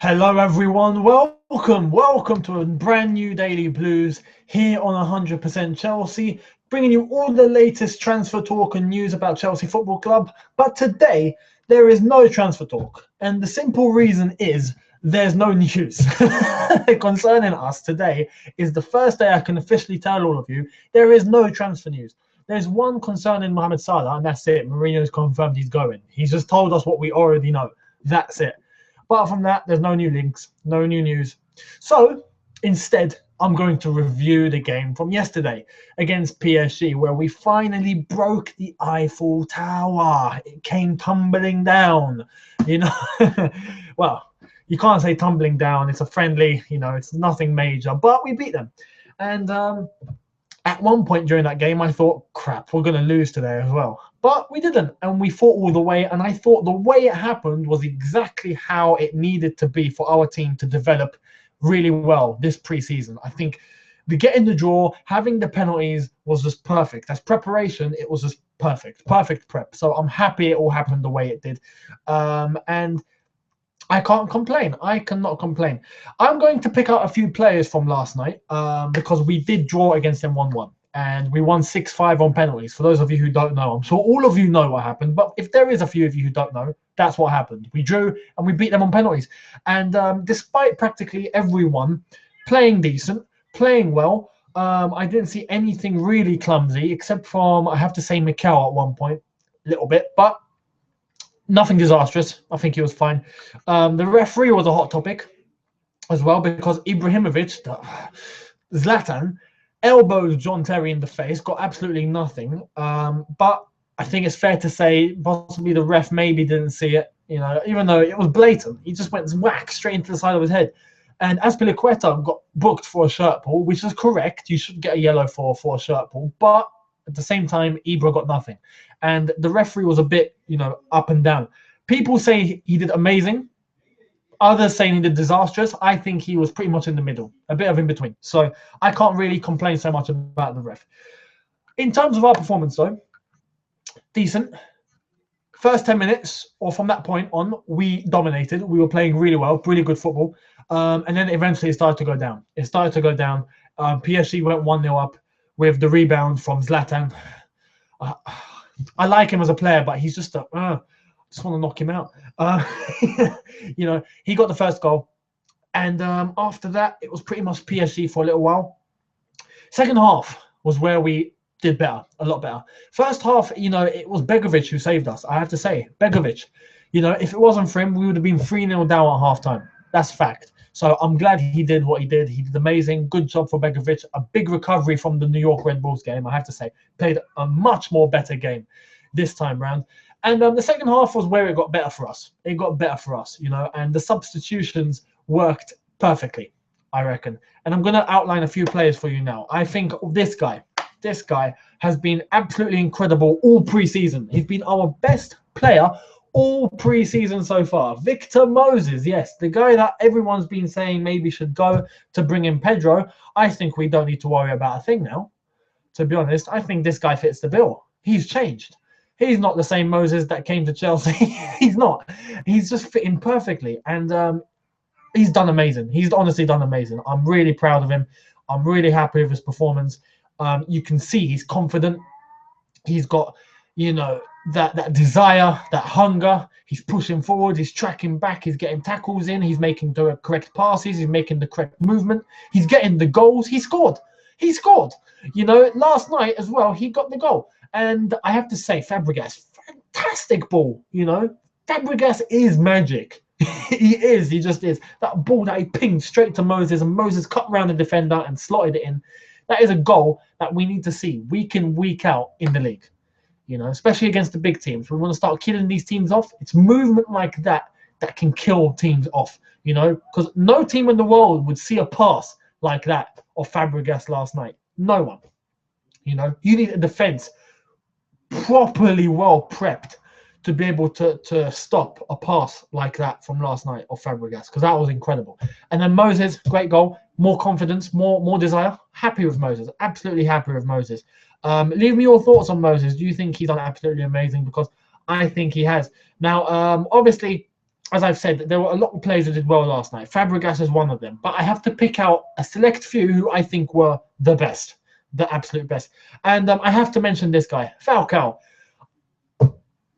Hello everyone, welcome to a brand new Daily Blues here on 100% Chelsea, bringing you all the latest transfer talk and news about Chelsea Football Club. But today, there is no transfer talk, and the simple reason is there's no news. Concerning us today is the first day I can officially tell all of you there is no transfer news. There's one concerning Mohamed Salah, and that's it. Mourinho's confirmed he's going. He's just told us what we already know. That's it. Apart from that, there's no new links, no new news. So instead, I'm going to review the game from yesterday against PSG, where we finally broke the Eiffel Tower. It came tumbling down, you know. Well, you can't say tumbling down. It's a friendly, it's nothing major, but we beat them. And at one point during that game, I thought, crap, we're going to lose today as well. But we didn't, and we fought all the way, and I thought the way it happened was exactly how it needed to be for our team to develop really well this preseason. I think the getting the draw, having the penalties was just perfect. As preparation, it was just perfect prep. So I'm happy it all happened the way it did. And I can't complain. I cannot complain. I'm going to pick out a few players from last night because we did draw against them 1-1. And we won 6-5 on penalties. For those of you who don't know, I'm sure all of you know what happened. But if there is a few of you who don't know, that's what happened. We drew and we beat them on penalties. And despite practically everyone playing decent, playing well, I didn't see anything really clumsy, except from, I have to say, Falcao at one point, a little bit. But nothing disastrous. I think he was fine. The referee was a hot topic as well, because Ibrahimovic, Zlatan, elbowed John Terry in the face, got absolutely nothing. But I think it's fair to say possibly the ref maybe didn't see it, even though it was blatant. He just went whack straight into the side of his head. And Azpilicueta got booked for a shirt pull, which is correct. You should get a yellow for a shirt pull. But at the same time, Ibra got nothing. And the referee was a bit, up and down. People say he did amazing. Others saying he did disastrous. I think he was pretty much in the middle, a bit of in between. So I can't really complain so much about the ref. In terms of our performance, though, decent. First 10 minutes, or from that point on, we dominated. We were playing really well, really good football. And then eventually it started to go down. PSG went 1-0 up with the rebound from Zlatan. I like him as a player, but he's just just want to knock him out. He got the first goal. And after that, it was pretty much PSG for a little while. Second half was where we did better, a lot better. First half, it was Begovic who saved us. I have to say, Begovic. If it wasn't for him, we would have been 3-0 down at halftime. That's fact. So I'm glad he did what he did. He did amazing. Good job for Begovic. A big recovery from the New York Red Bulls game, I have to say. Played a much more better game this time round. And the second half was where it got better for us. And the substitutions worked perfectly, I reckon. And I'm going to outline a few players for you now. I think this guy has been absolutely incredible all preseason. He's been our best player all preseason so far. Victor Moses, yes, the guy that everyone's been saying maybe should go to bring in Pedro. I think we don't need to worry about a thing now. To be honest, I think this guy fits the bill. He's changed. He's not the same Moses that came to Chelsea. He's not. He's just fitting perfectly. And he's done amazing. He's honestly done amazing. I'm really proud of him. I'm really happy with his performance. You can see he's confident. He's got, that desire, that hunger. He's pushing forward. He's tracking back. He's getting tackles in. He's making the correct passes. He's making the correct movement. He's getting the goals. He scored. Last night as well, he got the goal. And I have to say, Fabregas, fantastic ball. Fabregas is magic. He is. He just is. That ball that he pinged straight to Moses, and Moses cut around the defender and slotted it in. That is a goal that we need to see week in, week out in the league. Especially against the big teams. We want to start killing these teams off. It's movement like that can kill teams off. Because no team in the world would see a pass like that of Fabregas last night. No one. You need a defense properly well prepped to be able to stop a pass like that from last night of Fabregas, because that was incredible. And then Moses, great goal, more confidence, more desire. Happy with Moses, absolutely happy with Moses. Leave me your thoughts on Moses. Do you think he's done absolutely amazing? Because I think he has. Now, obviously, as I've said, there were a lot of players who did well last night. Fabregas is one of them. But I have to pick out a select few who I think were the best, the absolute best. And I have to mention this guy, Falcao.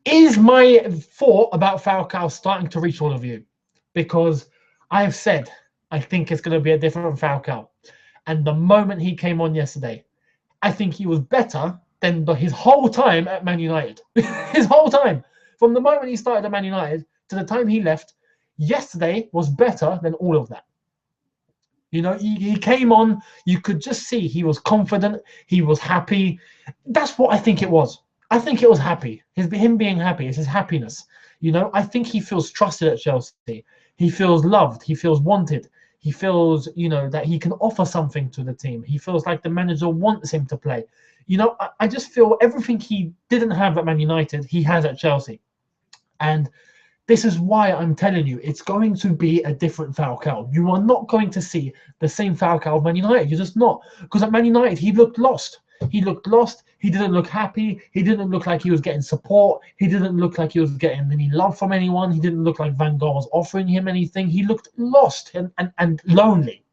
Is my thought about Falcao starting to reach all of you? Because I have said I think it's going to be a different Falcao. And the moment he came on yesterday, I think he was better than his whole time at Man United. His whole time. From the moment he started at Man United to the time he left, yesterday was better than all of that. You know, he came on, you could just see he was confident, he was happy. That's what I think it was. I think it was happy. Him being happy, it's his happiness. You know, I think he feels trusted at Chelsea. He feels loved. He feels wanted. He feels, you know, that he can offer something to the team. He feels like the manager wants him to play. You know, I just feel everything he didn't have at Man United, he has at Chelsea. And this is why I'm telling you, it's going to be a different Falcao. You are not going to see the same Falcao of Man United. You're just not. Because at Man United, he looked lost. He looked lost. He didn't look happy. He didn't look like he was getting support. He didn't look like he was getting any love from anyone. He didn't look like Van Gaal was offering him anything. He looked lost and lonely.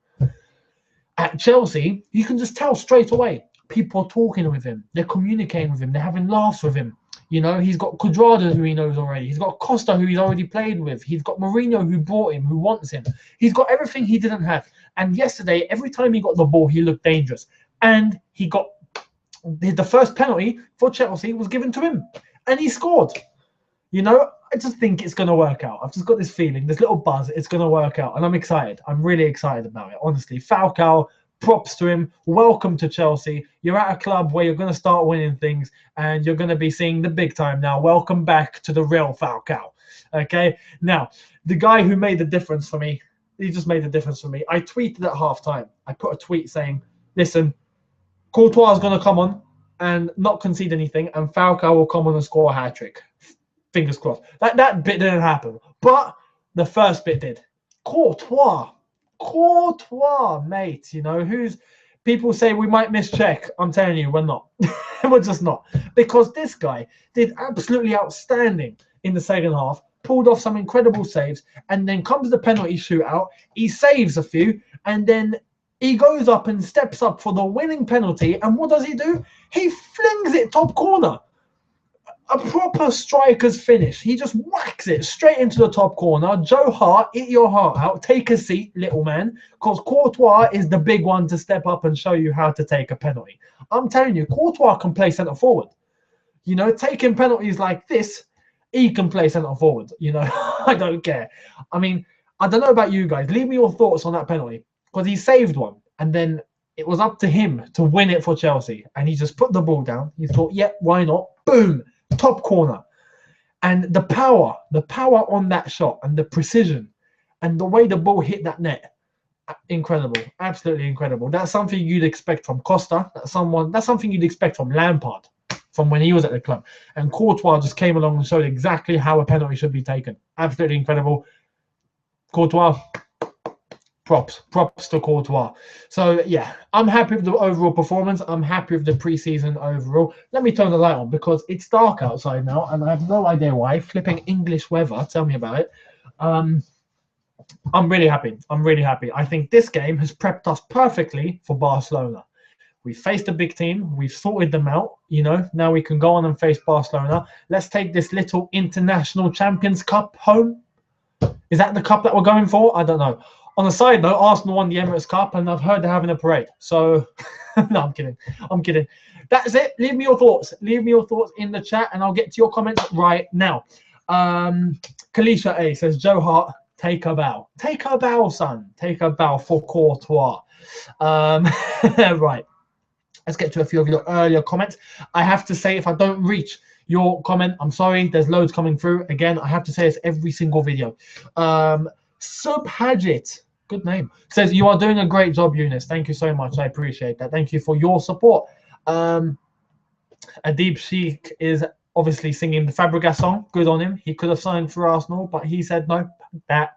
At Chelsea, you can just tell straight away. People are talking with him. They're communicating with him. They're having laughs with him. You know, he's got Cuadrado, who he knows already. He's got Costa, who he's already played with. He's got Mourinho, who brought him, who wants him. He's got everything he didn't have. And yesterday, every time he got the ball, he looked dangerous. And he got the first penalty for Chelsea was given to him. And he scored. You know, I just think it's going to work out. I've just got this feeling, this little buzz, it's going to work out. And I'm excited. I'm really excited about it, honestly. Falcao, props to him. Welcome to Chelsea. You're at a club where you're going to start winning things and you're going to be seeing the big time now. Welcome back to the real Falcao. Okay? Now, the guy who made the difference for me, he just made the difference for me. I tweeted at halftime. I put a tweet saying, listen, Courtois is going to come on and not concede anything, and Falcao will come on and score a hat-trick. Fingers crossed. That bit didn't happen, but the first bit did. Courtois, mate. You know, people say we might miss Czech. I'm telling you, we're not. We're just not. Because this guy did absolutely outstanding in the second half, pulled off some incredible saves, and then comes the penalty shootout. He saves a few, and then he goes up and steps up for the winning penalty. And what does he do? He flings it top corner. A proper striker's finish. He just whacks it straight into the top corner. Joe Hart, eat your heart out. Take a seat, little man. Because Courtois is the big one to step up and show you how to take a penalty. I'm telling you, Courtois can play centre forward. You know, taking penalties like this, he can play centre forward. You know, I don't care. I mean, I don't know about you guys. Leave me your thoughts on that penalty. Because he saved one. And then it was up to him to win it for Chelsea. And he just put the ball down. He thought, yeah, why not? Boom. Top corner. And the power on that shot and the precision and the way the ball hit that net, incredible, absolutely incredible. That's something you'd expect from Costa. That's something you'd expect from Lampard from when he was at the club. And Courtois just came along and showed exactly how a penalty should be taken. Absolutely incredible. Courtois, props to Courtois. So yeah, I'm happy with the overall performance. I'm happy with the preseason overall. Let me turn the light on because it's dark outside now and I have no idea why. Flipping English weather, tell me about it. I'm really happy. I think this game has prepped us perfectly for Barcelona. We faced a big team. We've sorted them out. You know, now we can go on and face Barcelona. Let's take this little International Champions Cup home. Is that the cup that we're going for? I don't know. On a side note, Arsenal won the Emirates Cup, and I've heard they're having a parade. So, no, I'm kidding. That's it. Leave me your thoughts. Leave me your thoughts in the chat, and I'll get to your comments right now. Kalisha A says, Joe Hart, take a bow. Take a bow, son. Take a bow for Courtois. Right. Let's get to a few of your earlier comments. I have to say, if I don't reach your comment, I'm sorry. There's loads coming through. Again, I have to say this every single video. Subhajit, good name, says, you are doing a great job, Eunice. Thank you so much. I appreciate that. Thank you for your support. Adib Sheikh is obviously singing the Fabregas song. Good on him. He could have signed for Arsenal, but he said no. That.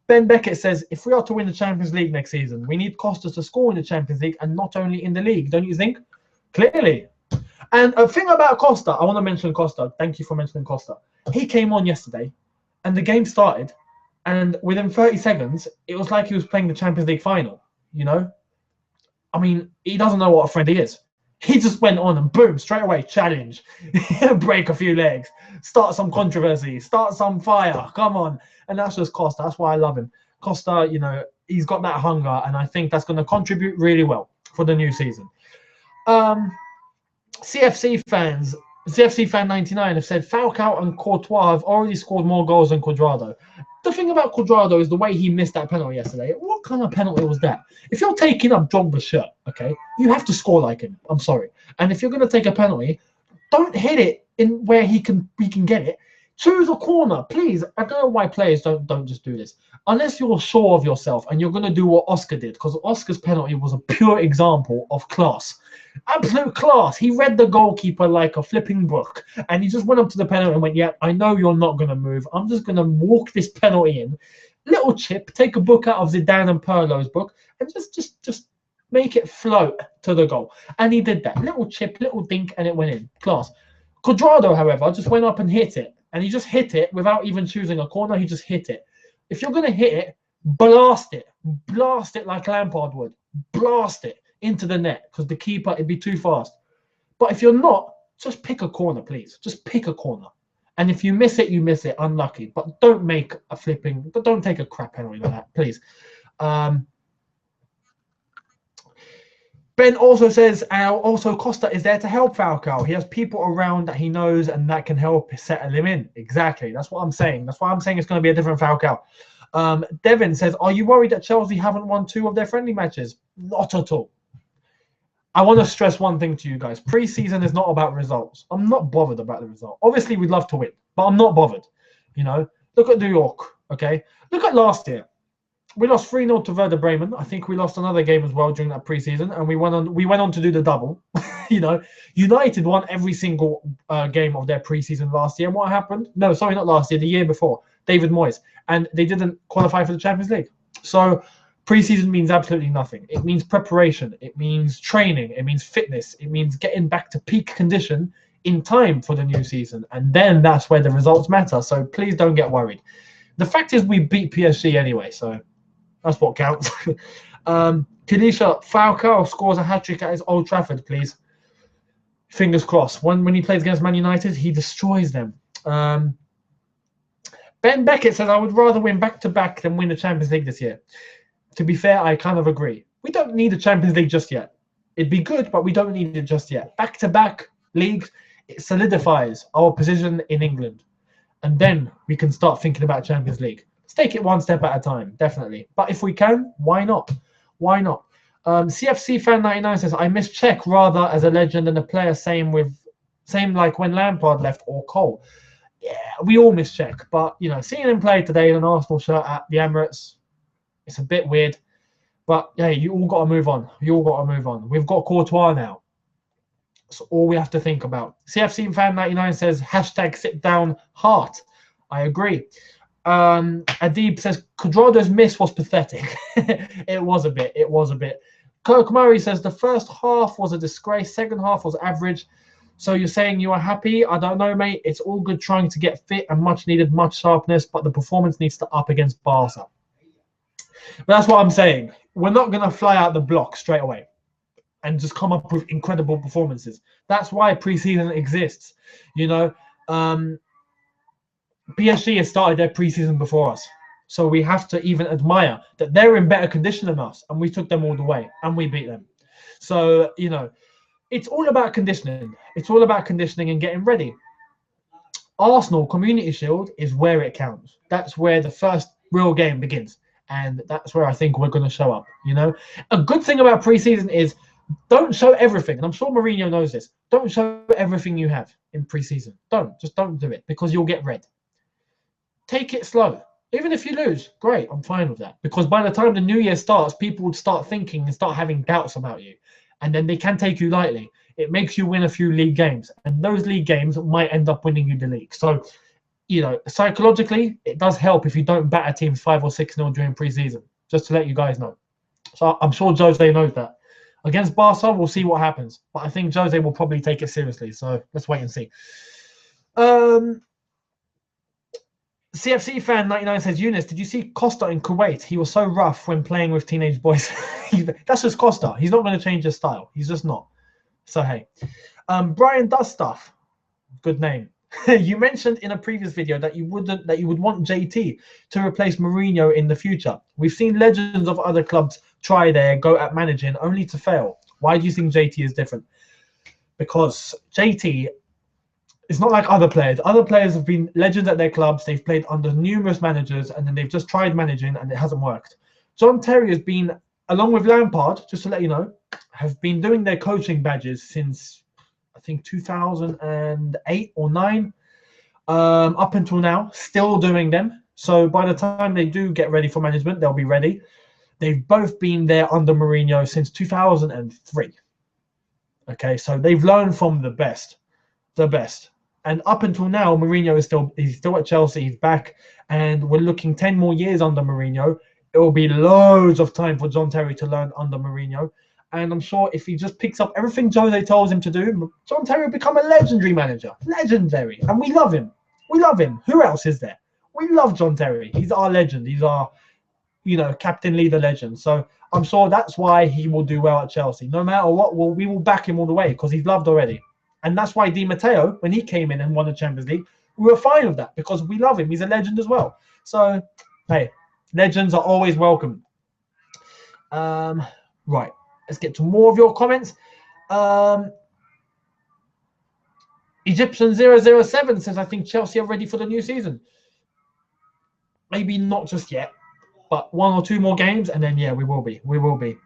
Ben Beckett says, if we are to win the Champions League next season, we need Costa to score in the Champions League and not only in the league, don't you think? Clearly. And a thing about Costa, I want to mention Costa. Thank you for mentioning Costa. He came on yesterday, and the game started, and within 30 seconds, it was like he was playing the Champions League final. You know, I mean, he doesn't know what a friend he is. He just went on and boom, straight away, challenge, break a few legs, start some controversy, start some fire. Come on, and that's just Costa. That's why I love him. Costa, you know, he's got that hunger, and I think that's going to contribute really well for the new season. CFC fans, CFC fan 99 have said Falcao and Courtois have already scored more goals than Cuadrado. The thing about Cuadrado is the way he missed that penalty yesterday. What kind of penalty was that? If you're taking up Drogba's shirt, okay, you have to score like him. I'm sorry. And if you're going to take a penalty, don't hit it in where he can get it. Choose a corner, please. I don't know why players don't just do this. Unless you're sure of yourself and you're going to do what Oscar did, because Oscar's penalty was a pure example of class. Absolute class. He read the goalkeeper like a flipping book, and he just went up to the penalty and went, yeah, I know you're not going to move. I'm just going to walk this penalty in. Little chip, take a book out of Zidane and Pirlo's book, and just make it float to the goal. And he did that. Little chip, little dink, and it went in. Class. Cuadrado, however, just went up and hit it. And he just hit it without even choosing a corner. He just hit it. If you're going to hit it, blast it. Blast it like Lampard would. Blast it into the net, because the keeper, it'd be too fast. But if you're not, just pick a corner, please. Just pick a corner. And if you miss it, you miss it. Unlucky. But don't make a flipping, but don't take a crap penalty like that, please. Ben also says, also Costa is there to help Falcao. He has people around that he knows and that can help settle him in. Exactly. That's what I'm saying. That's why I'm saying it's going to be a different Falcao. Devin says, are you worried that Chelsea haven't won 2 of their friendly matches? Not at all. I want to stress one thing to you guys. Pre-season is not about results. I'm not bothered about the result. Obviously, we'd love to win, but I'm not bothered. You know, look at New York, okay? Look at last year. We lost 3-0 to Werder Bremen. I think we lost another game as well during that pre-season, and we went on to do the double. You know, United won every single game of their pre-season last year. And what happened? No, sorry, not last year, the year before. David Moyes. And they didn't qualify for the Champions League. So pre-season means absolutely nothing. It means preparation. It means training. It means fitness. It means getting back to peak condition in time for the new season. And then that's where the results matter. So please don't get worried. The fact is we beat PSG anyway, so that's what counts. Kadisha, Falcao scores a hat-trick at his Old Trafford, please. Fingers crossed. When he plays against Man United, he destroys them. Ben Beckett says, I would rather win back-to-back than win the Champions League this year. To be fair, I kind of agree. We don't need the Champions League just yet. It'd be good, but we don't need it just yet. Back-to-back leagues, it solidifies our position in England. And then we can start thinking about Champions League. Let's take it one step at a time, definitely. But if we can, why not? Why not? CFC fan 99 says, I miss Czech rather as a legend than a player, same like when Lampard left or Cole. Yeah, we all miss Czech. But, you know, seeing him play today in an Arsenal shirt at the Emirates, it's a bit weird. But, yeah, you all got to move on. You all got to move on. We've got Courtois now. That's all we have to think about. CFC fan 99 says, hashtag sit down heart. I agree. Adib says Cuadrado's miss was pathetic. It was a bit. Kirk Murray says the first half was a disgrace, second half was average. So you're saying you are happy? I don't know, mate. It's all good trying to get fit and much sharpness, but the performance needs to up against Barca. But that's what I'm saying. We're not going to fly out the block straight away and just come up with incredible performances. That's why preseason exists. You know, PSG has started their preseason before us. So we have to even admire that they're in better condition than us. And we took them all the way and we beat them. So, you know, it's all about conditioning. It's all about conditioning and getting ready. Arsenal Community Shield is where it counts. That's where the first real game begins. And that's where I think we're going to show up, you know. A good thing about preseason is don't show everything. And I'm sure Mourinho knows this. Don't show everything you have in preseason. Just don't do it because you'll get red. Take it slow. Even if you lose, great. I'm fine with that. Because by the time the new year starts, people would start thinking and start having doubts about you. And then they can take you lightly. It makes you win a few league games. And those league games might end up winning you the league. So, you know, psychologically, it does help if you don't batter teams 5 or 6-0 during preseason. Just to let you guys know. So I'm sure Jose knows that. Against Barca, we'll see what happens. But I think Jose will probably take it seriously. So let's wait and see. CFC fan 99 says, Eunice, did you see Costa in Kuwait? He was so rough when playing with teenage boys. That's just Costa. He's not going to change his style. He's just not. So hey, Brian does stuff. Good name. You mentioned in a previous video that you would want JT to replace Mourinho in the future. We've seen legends of other clubs try their go at managing only to fail. Why do you think JT is different? Because JT is not like other players. Other players have been legends at their clubs. They've played under numerous managers and then they've just tried managing and it hasn't worked. John Terry has been, along with Lampard, just to let you know, have been doing their coaching badges since I think 2008 or 9, up until now, still doing them. So by the time they do get ready for management, they'll be ready. They've both been there under Mourinho since 2003. Okay, so they've learned from the best. And up until now, Mourinho is still at Chelsea. He's back, and we're looking 10 more years under Mourinho. It will be loads of time for John Terry to learn under Mourinho. And I'm sure if he just picks up everything Jose tells him to do, John Terry will become a legendary manager. Legendary. And we love him. We love him. Who else is there? We love John Terry. He's our legend. He's our, captain, leader, legend. So I'm sure that's why he will do well at Chelsea. No matter what, we will back him all the way because he's loved already. And that's why Di Matteo, when he came in and won the Champions League, we were fine with that because we love him. He's a legend as well. So, hey, legends are always welcome. Right. Let's get to more of your comments. Egyptian 007 says, I think Chelsea are ready for the new season. Maybe not just yet, but 1 or 2 more games, and then, yeah, we will be. We will be.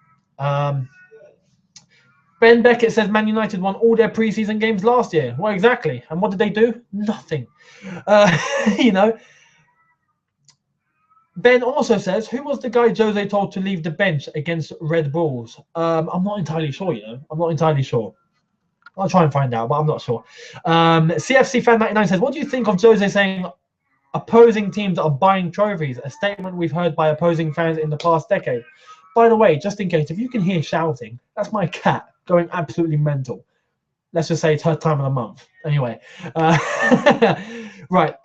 Ben Beckett says Man United won all their preseason games last year. Well, exactly. And what did they do? Nothing. Ben also says, who was the guy Jose told to leave the bench against Red Bulls? I'm not entirely sure, I'm not entirely sure. I'll try and find out, but I'm not sure. CFC Fan 99 says, what do you think of Jose saying opposing teams are buying trophies? A statement we've heard by opposing fans in the past decade. By the way, just in case, if you can hear shouting, that's my cat going absolutely mental. Let's just say it's her time of the month. Anyway, right.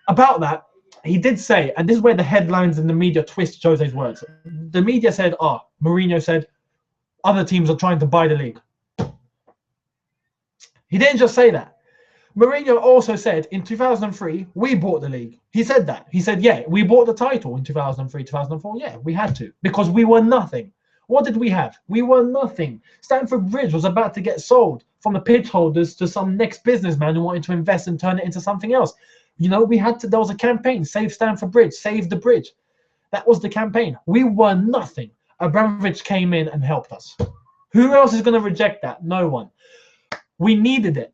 About that, he did say, and this is where the headlines and the media twist Jose's words. The media said, Mourinho said, other teams are trying to buy the league. He didn't just say that. Mourinho also said in 2003, we bought the league. He said that. He said, yeah, we bought the title in 2003, 2004. Yeah, we had to because we were nothing. What did we have? We were nothing. Stamford Bridge was about to get sold from the pitch holders to some next businessman who wanted to invest and turn it into something else. We had to, there was a campaign, save Stamford Bridge, save the bridge. That was the campaign. We were nothing. Abramovich came in and helped us. Who else is going to reject that? No one. We needed it.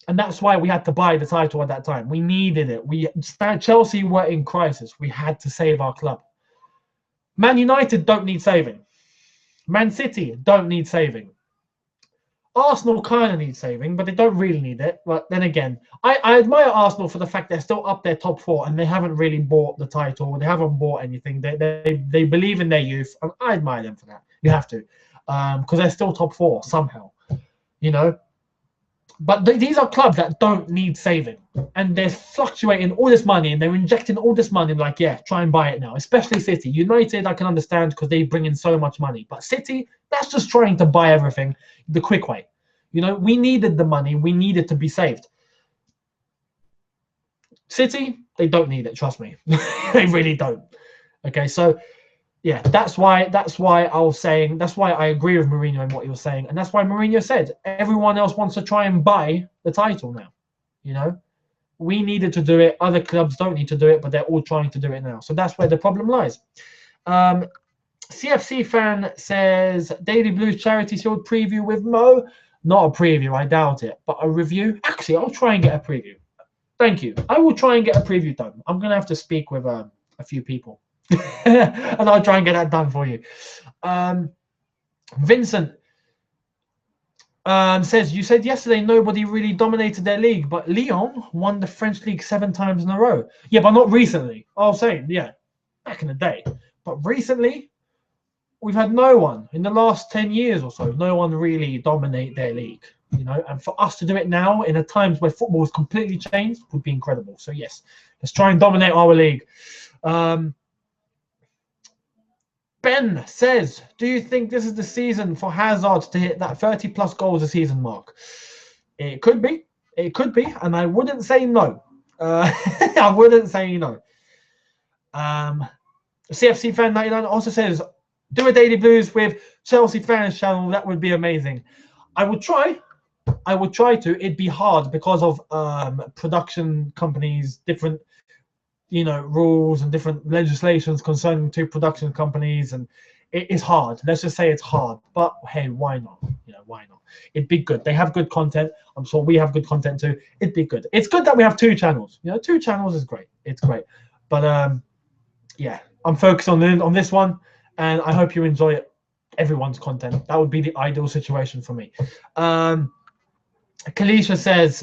And that's why we had to buy the title at that time. We needed it. Chelsea were in crisis. We had to save our club. Man United don't need saving. Man City don't need saving. Arsenal kind of need saving, but they don't really need it. But then again, I admire Arsenal for the fact they're still up there top 4 and they haven't really bought the title. They haven't bought anything. They believe in their youth. And I admire them for that. You have to. Because they're still top 4 somehow. But these are clubs that don't need saving. And they're fluctuating all this money and they're injecting all this money. Like, yeah, try and buy it now. Especially City. United, I can understand because they bring in so much money. But City, that's just trying to buy everything the quick way. We needed the money. We needed to be saved. City, they don't need it. Trust me. They really don't. Okay, so... yeah, that's why I agree with Mourinho and what he was saying. And that's why Mourinho said everyone else wants to try and buy the title now. We needed to do it. Other clubs don't need to do it, but they're all trying to do it now. So that's where the problem lies. CFC fan says, Daily Blues Charity Shield preview with Mo. Not a preview, I doubt it, but a review. Actually, I'll try and get a preview. Thank you. I will try and get a preview done. I'm going to have to speak with a few people. And I'll try and get that done for you. Vincent says, you said yesterday nobody really dominated their league, but Lyon won the French league 7 times in a row. Yeah, but not recently. I'll say, yeah, back in the day. But recently, we've had no one in the last 10 years or so, no one really dominate their league, you know, and for us to do it now in a times where football has completely changed would be incredible. So yes, let's try and dominate our league. Ben says, do you think this is the season for Hazard to hit that 30 plus goals a season mark? It could be. It could be. And I wouldn't say no. I wouldn't say no. CFC Fan 99 also says, do a Daily Blues with Chelsea Fans channel. That would be amazing. I would try. I would try to. It'd be hard because of production companies, different rules and different legislations concerning two production companies, and it is hard. Let's just say it's hard, but hey, why not? Why not? It'd be good. They have good content. I'm sure we have good content too. It'd be good. It's good that we have two channels. 2 channels is great. It's great. But yeah, I'm focused on this one, and I hope you enjoy it. Everyone's content. That would be the ideal situation for me. Kalisha says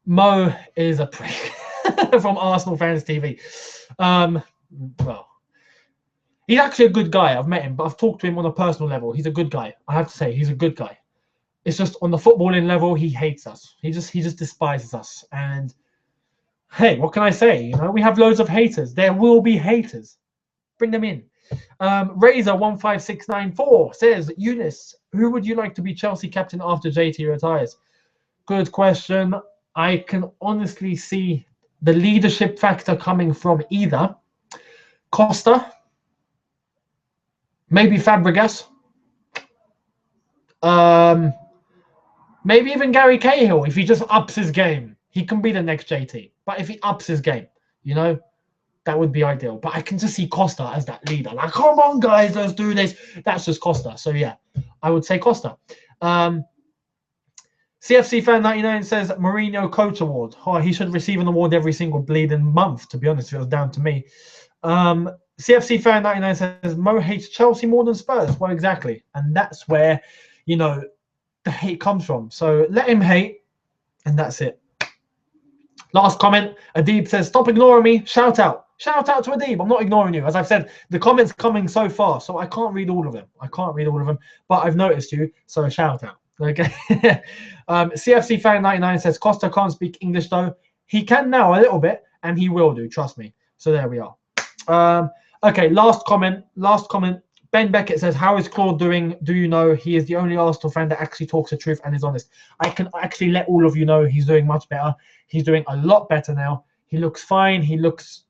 Mo is a prick. From Arsenal Fans TV. Well, he's actually a good guy. I've met him, but I've talked to him on a personal level. He's a good guy. I have to say, he's a good guy. It's just on the footballing level, he hates us. He just despises us. And hey, what can I say? We have loads of haters. There will be haters. Bring them in. Razor15694 says, Eunice, who would you like to be Chelsea captain after JT retires? Good question. I can honestly see the leadership factor coming from either Costa, maybe Fabregas, maybe even Gary Cahill. If he just ups his game, he can be the next JT. But if he ups his game, that would be ideal. But I can just see Costa as that leader. Like, come on, guys, let's do this. That's just Costa. So yeah, I would say Costa. CFC Fan 99 says Mourinho Coach Award. Oh, he should receive an award every single bleeding month, to be honest, if it was down to me. CFC Fan 99 says Mo hates Chelsea more than Spurs. Well, exactly. And that's where, the hate comes from. So let him hate, and that's it. Last comment, Adib says, stop ignoring me. Shout out. Shout out to Adib. I'm not ignoring you. As I've said, the comments coming so far, so I can't read all of them. But I've noticed you, so shout out. Okay. CFC Fan 99 says Costa can't speak English though. He can now a little bit, and he will do, trust me. So there we are. Okay, last comment. Ben Beckett says, how is Claude doing? Do you know? He is the only Arsenal fan that actually talks the truth and is honest. I can actually let all of you know he's doing much better. He's doing a lot better now. He looks fine. He looks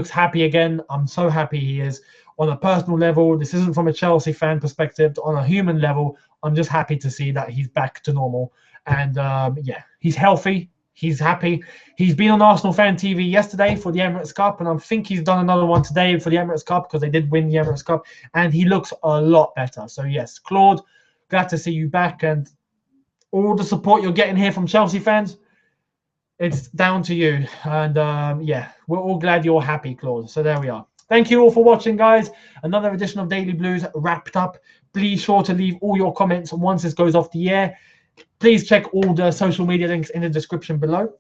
happy again. I'm so happy he is. On a personal level, this isn't from a Chelsea fan perspective. On a human level, I'm just happy to see that he's back to normal. And yeah, he's healthy. He's happy. He's been on Arsenal Fan TV yesterday for the Emirates Cup, and I think he's done another one today for the Emirates Cup because they did win the Emirates Cup, and he looks a lot better. So yes, Claude, glad to see you back, and all the support you're getting here from Chelsea fans, it's down to you. And yeah, we're all glad you're happy, Claude. So there we are. Thank you all for watching, guys. Another edition of Daily Blues wrapped up. Please sure to leave all your comments once this goes off the air. Please check all the social media links in the description below.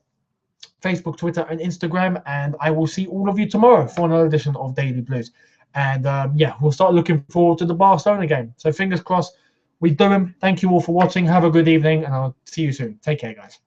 Facebook, Twitter, and Instagram. And I will see all of you tomorrow for another edition of Daily Blues. And yeah, we'll start looking forward to the Barcelona game. So fingers crossed we do them. Thank you all for watching. Have a good evening, and I'll see you soon. Take care, guys.